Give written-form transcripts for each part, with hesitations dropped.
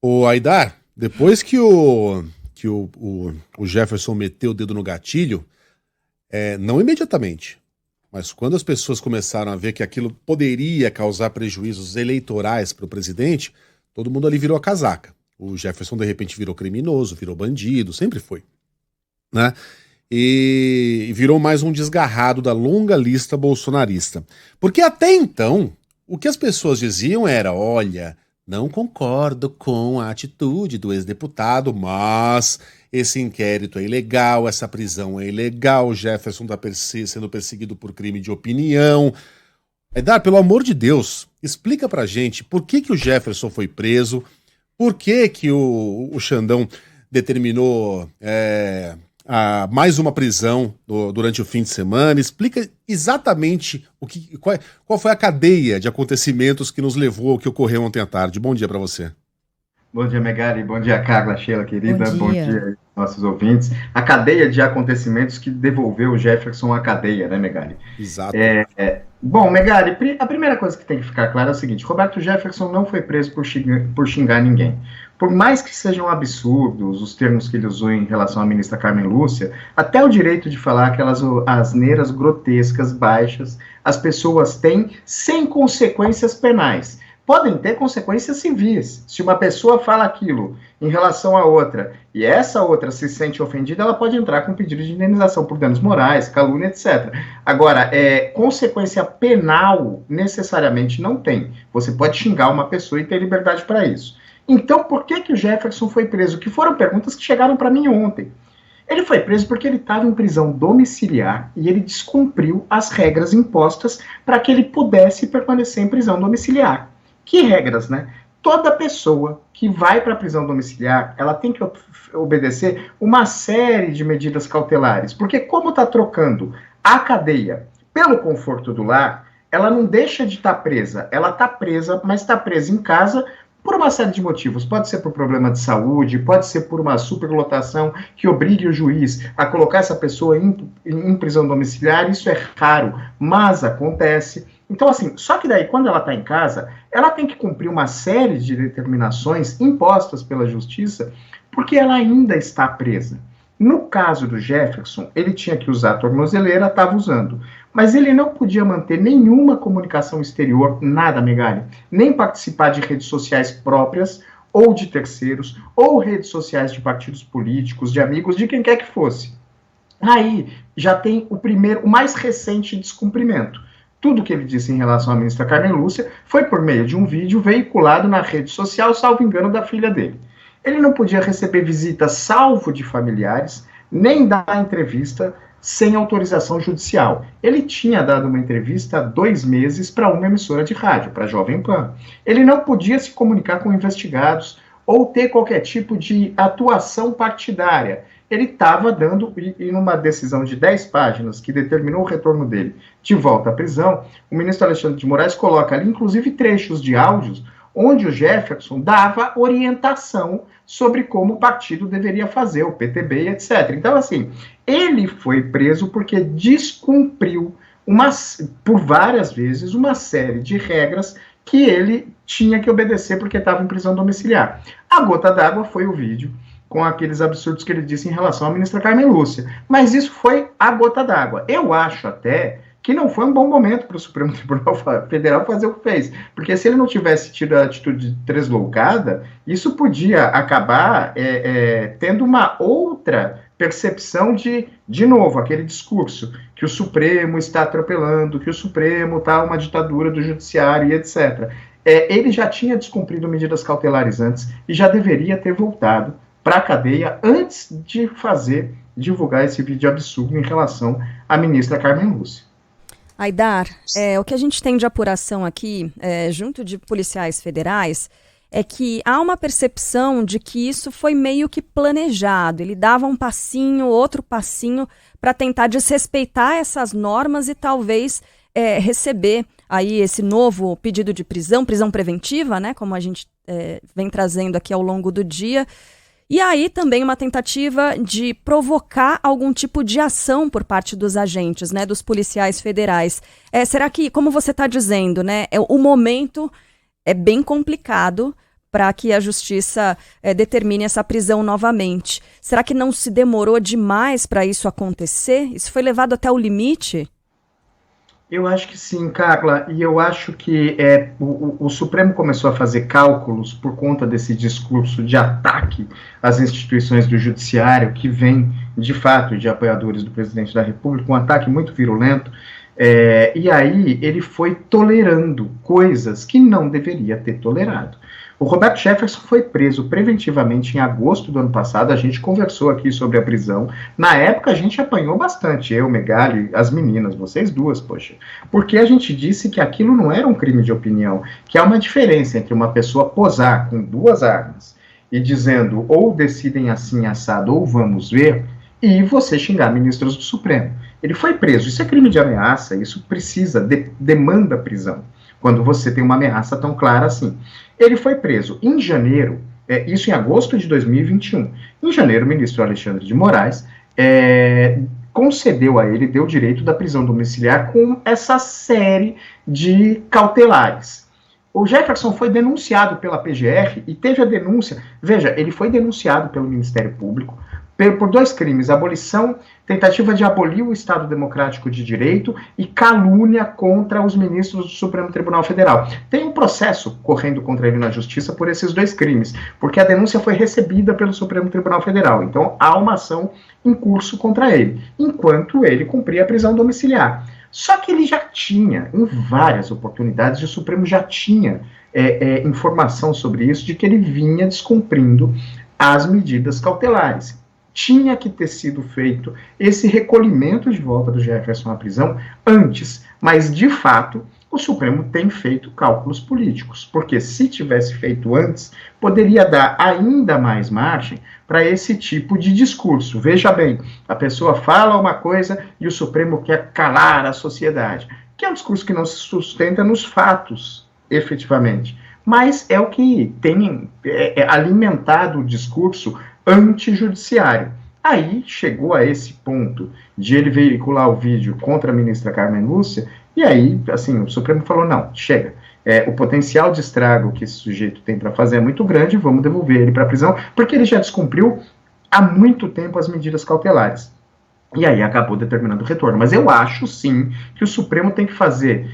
Ô, Aidar, depois que o Jefferson meteu o dedo no gatilho, não imediatamente, mas quando as pessoas começaram a ver que aquilo poderia causar prejuízos eleitorais para o presidente, todo mundo ali virou a casaca. O Jefferson, de repente, virou criminoso, virou bandido, sempre foi, né? E virou mais um desgarrado da longa lista bolsonarista. Porque até então, o que as pessoas diziam era, olha, não concordo com a atitude do ex-deputado, mas esse inquérito é ilegal, essa prisão é ilegal, o Jefferson está sendo perseguido por crime de opinião. Aidar, pelo amor de Deus, explica pra gente por que o Jefferson foi preso, por que o Xandão determinou mais uma prisão durante o fim de semana. Explica exatamente qual foi a cadeia de acontecimentos que nos levou ao que ocorreu ontem à tarde. Bom dia para você. Bom dia, Megali. Bom dia, Carla, Sheila, querida. Bom dia, nossos ouvintes. A cadeia de acontecimentos que devolveu o Jefferson à cadeia, né, Megali? Exato. Bom, Megali, a primeira coisa que tem que ficar clara é o seguinte: Roberto Jefferson não foi preso por xingar ninguém. Por mais que sejam absurdos os termos que ele usou em relação à ministra Carmen Lúcia, até o direito de falar aquelas asneiras grotescas, baixas, as pessoas têm sem consequências penais. Podem ter consequências civis. Se uma pessoa fala aquilo em relação a outra e essa outra se sente ofendida, ela pode entrar com pedido de indenização por danos morais, calúnia, etc. Agora, consequência penal necessariamente não tem. Você pode xingar uma pessoa e ter liberdade para isso. Então, por que o Jefferson foi preso? Que foram perguntas que chegaram para mim ontem. Ele foi preso porque ele estava em prisão domiciliar e ele descumpriu as regras impostas para que ele pudesse permanecer em prisão domiciliar. Que regras, né? Toda pessoa que vai para a prisão domiciliar, ela tem que obedecer uma série de medidas cautelares, porque como está trocando a cadeia pelo conforto do lar, ela não deixa de estar presa, ela está presa, mas está presa em casa por uma série de motivos. Pode ser por problema de saúde, pode ser por uma superlotação que obrigue o juiz a colocar essa pessoa em prisão domiciliar. Isso é raro, mas acontece. Então, assim, só que daí, quando ela está em casa, ela tem que cumprir uma série de determinações impostas pela justiça, porque ela ainda está presa. No caso do Jefferson, ele tinha que usar a tornozeleira, estava usando. Mas ele não podia manter nenhuma comunicação exterior, nada, Megali, nem participar de redes sociais próprias, ou de terceiros, ou redes sociais de partidos políticos, de amigos, de quem quer que fosse. Aí já tem o mais recente descumprimento. Tudo que ele disse em relação à ministra Carmen Lúcia foi por meio de um vídeo veiculado na rede social, salvo engano, da filha dele. Ele não podia receber visita salvo de familiares, nem dar entrevista sem autorização judicial. Ele tinha dado uma entrevista há 2 meses para uma emissora de rádio, para a Jovem Pan. Ele não podia se comunicar com investigados ou ter qualquer tipo de atuação partidária. Ele estava dando, e numa decisão de 10 páginas que determinou o retorno dele de volta à prisão, o ministro Alexandre de Moraes coloca ali, inclusive, trechos de áudios onde o Jefferson dava orientação sobre como o partido deveria fazer, o PTB, etc. Então, assim, ele foi preso porque descumpriu por várias vezes uma série de regras que ele tinha que obedecer porque estava em prisão domiciliar. A gota d'água foi o vídeo com aqueles absurdos que ele disse em relação à ministra Carmen Lúcia. Mas isso foi a gota d'água. Eu acho até que não foi um bom momento para o Supremo Tribunal Federal fazer o que fez. Porque se ele não tivesse tido a atitude tresloucada, isso podia acabar tendo uma outra percepção de novo, aquele discurso que o Supremo está atropelando, que o Supremo está uma ditadura do judiciário e etc. Ele já tinha descumprido medidas cautelares antes e já deveria ter voltado para a cadeia antes de divulgar esse vídeo absurdo em relação à ministra Carmen Lúcia. Aidar, o que a gente tem de apuração aqui, junto de policiais federais, é que há uma percepção de que isso foi meio que planejado. Ele dava um passinho, outro passinho, para tentar desrespeitar essas normas e talvez receber aí esse novo pedido de prisão preventiva, né, como a gente vem trazendo aqui ao longo do dia. E aí também uma tentativa de provocar algum tipo de ação por parte dos agentes, né, dos policiais federais. Será que, como você está dizendo, né, o momento é bem complicado para que a justiça determine essa prisão novamente. Será que não se demorou demais para isso acontecer? Isso foi levado até o limite? Eu acho que sim, Carla, e eu acho que o Supremo começou a fazer cálculos por conta desse discurso de ataque às instituições do judiciário, que vem, de fato, de apoiadores do presidente da República, um ataque muito virulento, e aí ele foi tolerando coisas que não deveria ter tolerado. O Roberto Jefferson foi preso preventivamente em agosto do ano passado, a gente conversou aqui sobre a prisão. Na época a gente apanhou bastante, eu, Megali, as meninas, vocês duas, poxa. Porque a gente disse que aquilo não era um crime de opinião, que há uma diferença entre uma pessoa posar com 2 armas e dizendo ou decidem assim assado ou vamos ver, e você xingar ministros do Supremo. Ele foi preso, isso é crime de ameaça, isso demanda prisão, quando você tem uma ameaça tão clara assim. Ele foi preso em janeiro, isso em agosto de 2021. Em janeiro, o ministro Alexandre de Moraes concedeu a ele, deu direito da prisão domiciliar com essa série de cautelares. O Jefferson foi denunciado pela PGR e teve a denúncia, veja, ele foi denunciado pelo Ministério Público por 2 crimes, tentativa de abolir o Estado Democrático de Direito e calúnia contra os ministros do Supremo Tribunal Federal. Tem um processo correndo contra ele na Justiça por esses 2 crimes, porque a denúncia foi recebida pelo Supremo Tribunal Federal, então há uma ação em curso contra ele, enquanto ele cumpria a prisão domiciliar. Só que ele já tinha, em várias oportunidades, o Supremo já tinha informação sobre isso, de que ele vinha descumprindo as medidas cautelares. Tinha que ter sido feito esse recolhimento de volta do Jefferson à prisão antes, mas, de fato, o Supremo tem feito cálculos políticos, porque se tivesse feito antes, poderia dar ainda mais margem para esse tipo de discurso. Veja bem, a pessoa fala uma coisa e o Supremo quer calar a sociedade, que é um discurso que não se sustenta nos fatos, efetivamente, mas é o que tem alimentado o discurso antijudiciário. Aí chegou a esse ponto de ele veicular o vídeo contra a ministra Carmen Lúcia, e aí, assim, o Supremo falou, não, chega, o potencial de estrago que esse sujeito tem para fazer é muito grande, vamos devolver ele para a prisão, porque ele já descumpriu há muito tempo as medidas cautelares. E aí acabou determinando o retorno. Mas eu acho, sim, que o Supremo tem que fazer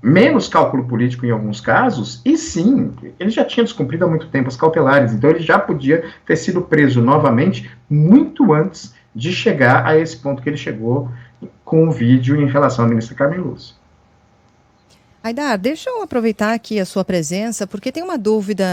menos cálculo político em alguns casos, e sim, ele já tinha descumprido há muito tempo as cautelares, então ele já podia ter sido preso novamente muito antes de chegar a esse ponto que ele chegou com o vídeo em relação à ministra Carmen Lúcia. Aidar, deixa eu aproveitar aqui a sua presença, porque tem uma dúvida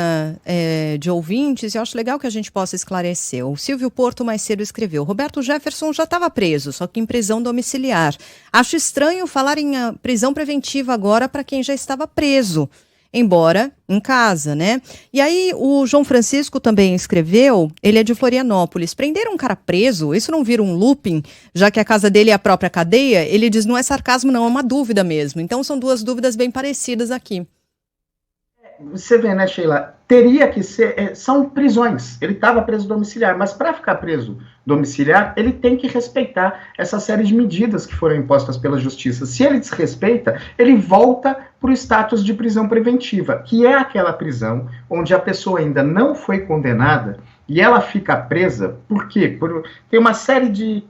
de ouvintes e eu acho legal que a gente possa esclarecer. O Silvio Porto mais cedo escreveu, Roberto Jefferson já estava preso, só que em prisão domiciliar. Acho estranho falar em prisão preventiva agora para quem já estava preso, embora em casa, né? E aí o João Francisco também escreveu, ele é de Florianópolis, prenderam um cara preso, isso não vira um looping, já que a casa dele é a própria cadeia? Ele diz, não é sarcasmo não, é uma dúvida mesmo. Então são 2 dúvidas bem parecidas aqui. Você vê, né, Sheila? Teria que ser... são prisões. Ele estava preso domiciliar, mas para ficar preso domiciliar, ele tem que respeitar essa série de medidas que foram impostas pela Justiça. Se ele desrespeita, ele volta para o status de prisão preventiva, que é aquela prisão onde a pessoa ainda não foi condenada e ela fica presa. Por quê? Tem uma série de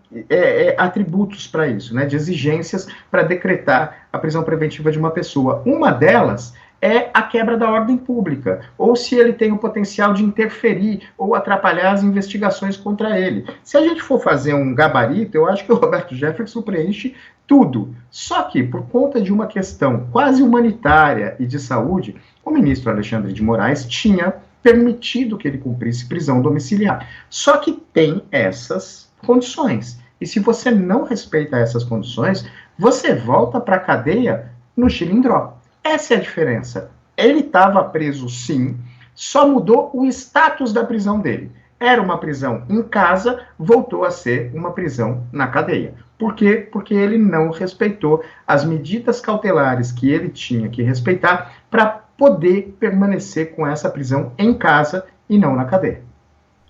atributos para isso, né, de exigências para decretar a prisão preventiva de uma pessoa. Uma delas é a quebra da ordem pública, ou se ele tem o potencial de interferir ou atrapalhar as investigações contra ele. Se a gente for fazer um gabarito, eu acho que o Roberto Jefferson preenche tudo. Só que, por conta de uma questão quase humanitária e de saúde, o ministro Alexandre de Moraes tinha permitido que ele cumprisse prisão domiciliar. Só que tem essas condições. E se você não respeita essas condições, você volta para a cadeia no xilindró. Essa é a diferença. Ele estava preso, sim, só mudou o status da prisão dele. Era uma prisão em casa, voltou a ser uma prisão na cadeia. Por quê? Porque ele não respeitou as medidas cautelares que ele tinha que respeitar para poder permanecer com essa prisão em casa e não na cadeia.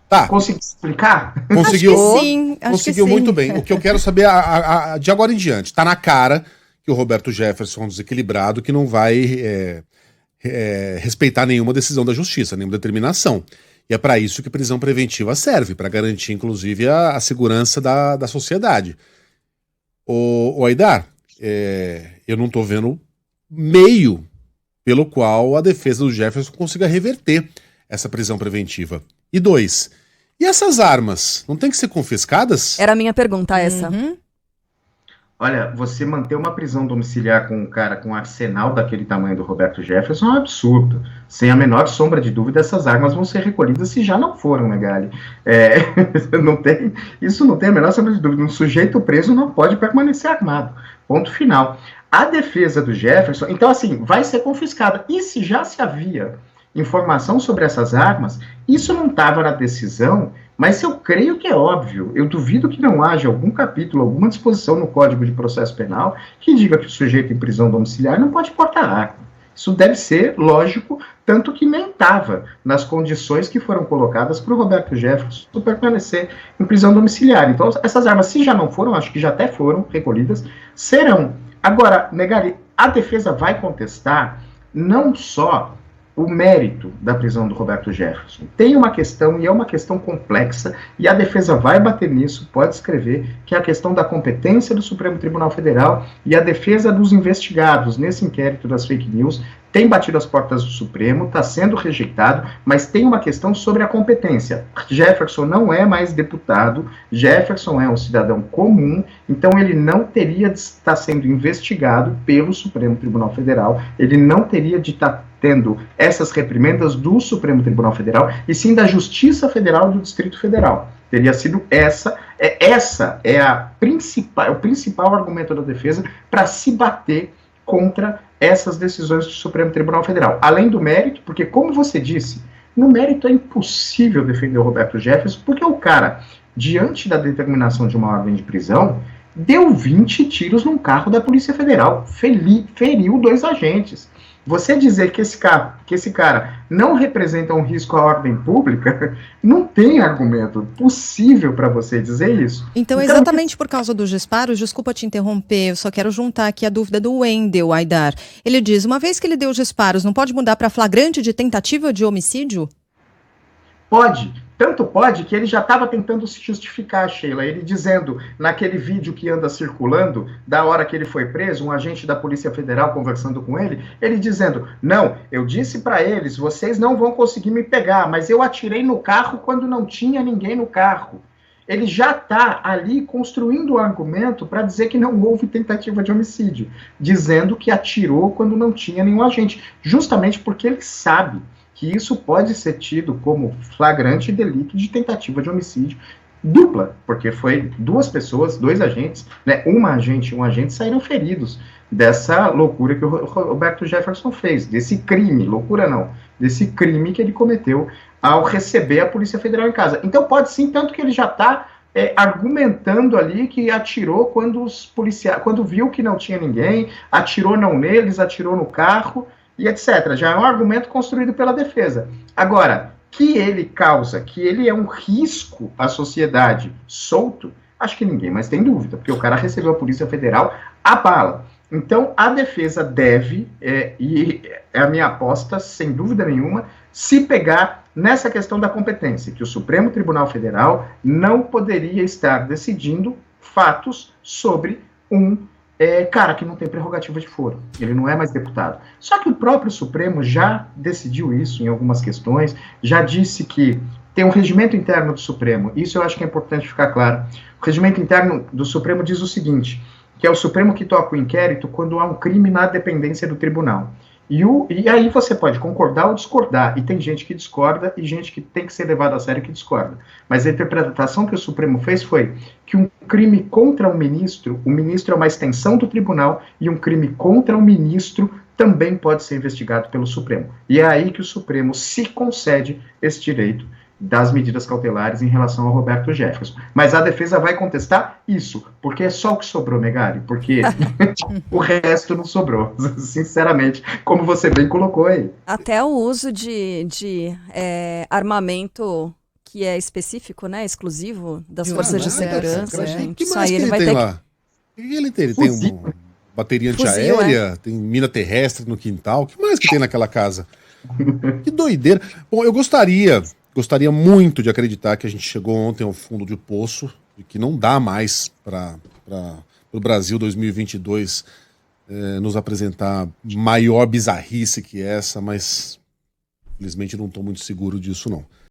Tá. Conseguiu explicar? Conseguiu, acho que sim, conseguiu muito bem. O que eu quero saber de agora em diante. Tá na cara que o Roberto Jefferson é um desequilibrado, que não vai respeitar nenhuma decisão da justiça, nenhuma determinação. E é para isso que prisão preventiva serve, para garantir, inclusive, a segurança da sociedade. O Aidar, eu não estou vendo meio pelo qual a defesa do Jefferson consiga reverter essa prisão preventiva. E 2, e essas armas? Não tem que ser confiscadas? Era a minha pergunta essa. Olha, você manter uma prisão domiciliar com um cara com um arsenal daquele tamanho do Roberto Jefferson é um absurdo. Sem a menor sombra de dúvida, essas armas vão ser recolhidas se já não foram, Megali. Isso não tem a menor sombra de dúvida. Um sujeito preso não pode permanecer armado. Ponto final. A defesa do Jefferson, então assim, vai ser confiscada. E se já se havia informação sobre essas armas, isso não estava na decisão, mas eu creio que é óbvio. Eu duvido que não haja algum capítulo, alguma disposição no Código de Processo Penal que diga que o sujeito em prisão domiciliar não pode portar arma. Isso deve ser lógico, tanto que nem estava nas condições que foram colocadas para o Roberto Jefferson permanecer em prisão domiciliar. Então, essas armas, se já não foram, acho que já até foram recolhidas, serão. Agora, Megali, a defesa vai contestar não só o mérito da prisão do Roberto Jefferson. Tem uma questão, e é uma questão complexa, e a defesa vai bater nisso, pode escrever, que é a questão da competência do Supremo Tribunal Federal e a defesa dos investigados nesse inquérito das fake news tem batido as portas do Supremo, está sendo rejeitado, mas tem uma questão sobre a competência. Jefferson não é mais deputado, Jefferson é um cidadão comum, então ele não teria de estar sendo investigado pelo Supremo Tribunal Federal, ele não teria de estar tendo essas reprimendas do Supremo Tribunal Federal, e sim da Justiça Federal do Distrito Federal. Teria sido essa é o principal argumento da defesa para se bater contra essas decisões do Supremo Tribunal Federal. Além do mérito, porque, como você disse, no mérito é impossível defender o Roberto Jefferson, porque o cara, diante da determinação de uma ordem de prisão, deu 20 tiros num carro da Polícia Federal, feriu 2 agentes. Você dizer que esse cara não representa um risco à ordem pública, não tem argumento possível para você dizer isso. Então, exatamente por causa dos disparos, desculpa te interromper, eu só quero juntar aqui a dúvida do Wendel, Aidar. Ele diz, uma vez que ele deu os disparos, não pode mudar para flagrante de tentativa de homicídio? Pode. Tanto pode que ele já estava tentando se justificar, Sheila, ele dizendo, naquele vídeo que anda circulando, da hora que ele foi preso, um agente da Polícia Federal conversando com ele, ele dizendo, não, eu disse para eles, vocês não vão conseguir me pegar, mas eu atirei no carro quando não tinha ninguém no carro. Ele já está ali construindo o argumento para dizer que não houve tentativa de homicídio, dizendo que atirou quando não tinha nenhum agente, justamente porque ele sabe que isso pode ser tido como flagrante delito de tentativa de homicídio dupla, porque foi 2 pessoas, 2 agentes, né, uma agente e um agente saíram feridos dessa loucura que o Roberto Jefferson fez, desse crime, loucura não, desse crime que ele cometeu ao receber a Polícia Federal em casa. Então pode sim, tanto que ele já está argumentando ali que atirou quando viu que não tinha ninguém, atirou não neles, atirou no carro, e etc. Já é um argumento construído pela defesa. Agora, que ele é um risco à sociedade solto, acho que ninguém mais tem dúvida, porque o cara recebeu a Polícia Federal a bala. Então, a defesa deve, e é a minha aposta, sem dúvida nenhuma, se pegar nessa questão da competência, que o Supremo Tribunal Federal não poderia estar decidindo fatos sobre um cara que não tem prerrogativa de foro, ele não é mais deputado. Só que o próprio Supremo já decidiu isso em algumas questões, já disse que tem um regimento interno do Supremo, isso eu acho que é importante ficar claro. O regimento interno do Supremo diz o seguinte, que é o Supremo que toca o inquérito quando há um crime na dependência do tribunal. E aí você pode concordar ou discordar, e tem gente que discorda e gente que tem que ser levada a sério que discorda. Mas a interpretação que o Supremo fez foi que um crime contra o ministro é uma extensão do tribunal, e um crime contra o ministro também pode ser investigado pelo Supremo. E é aí que o Supremo se concede esse direito das medidas cautelares em relação ao Roberto Jefferson. Mas a defesa vai contestar isso, porque é só o que sobrou, Megali, porque o resto não sobrou, sinceramente, como você bem colocou aí. Até o uso de armamento que é específico, né, exclusivo das forças de segurança, gente. Que Isso mais aí que ele vai tem ter lá? O que ele tem? Ele tem bateria Fuzil, antiaérea, tem mina terrestre no quintal. O que mais que tem naquela casa? Que doideira. Bom, eu gostaria muito de acreditar que a gente chegou ontem ao fundo do poço e que não dá mais para o Brasil 2022 nos apresentar maior bizarrice que essa, mas infelizmente não estou muito seguro disso, não.